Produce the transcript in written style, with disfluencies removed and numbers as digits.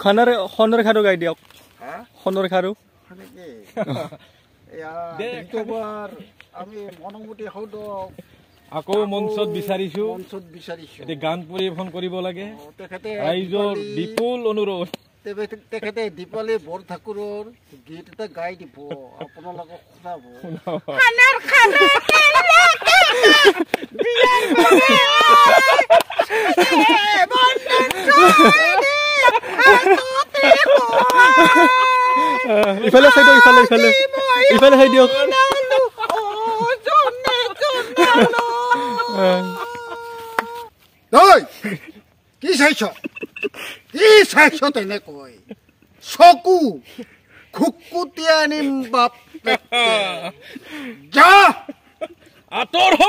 খনৰ খাৰু গাই দিয়ক খনৰ খাৰু আমি মনমুটি হওঁদ আকৌ মঞ্চত বিচাৰিছো এতিয়া গান পৰিৱেশন কৰিব লাগে ৰাইজৰ বিপুল অনুৰোধ তেখেতে দীপালী বৰঠাকুৰৰ গীত এটা গাই দিব আপোনালোকক শুনাব ইফালে চাই দিয়ক ইফালে চাই দিয়ক কি চাইছ তেনেকৈ চকু খুকুটি আনিম বাপ যা আঁতৰ হ